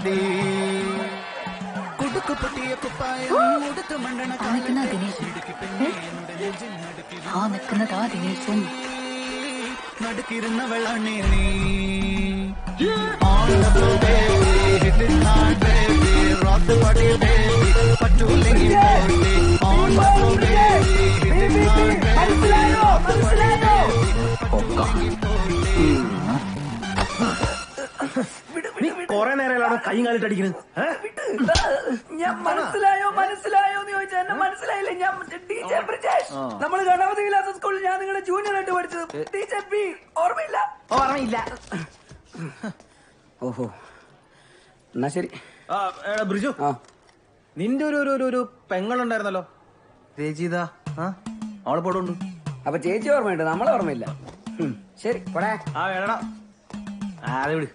മതി കുടുക്കു പൊട്ടിയ കുപ്പായം ഉടുത്തു മണ്ടണ നടുക്കിരുന്നവളാണേ നീ പറ്റൂല്ലെങ്കിൽ കൊറേ നേരം കൈയും കാലിട്ടടിക്കുന്നത്. ഞാൻ മനസ്സിലായോ എന്ന് ചോദിച്ചാൽ എന്നെ മനസ്സിലായില്ലേ? ഞാൻ ടീച്ചർ ബ്രിജേഷ്, നമ്മള് ഗണപതി വിലാസ സ്കൂളിൽ ഞാൻ നിങ്ങളുടെ ജൂനിയർ ആയിട്ട് പഠിച്ചത്. ടീച്ചർ ബി ഓർമ്മയില്ല? ഓർമ്മയില്ല. ഓഹോ, എന്നാ ശരി. ബ്രിജു, നിന്റെ ഒരു പെങ്ങളുണ്ടായിരുന്നല്ലോ, രചിത. അവളെ പോടുണ്ട്. അപ്പൊ ചേച്ചി ഓർമ്മയുണ്ട്, നമ്മളെ ഓർമ്മയില്ല. ശരി, പോടാ. വേണടാ, അതെ വിട്.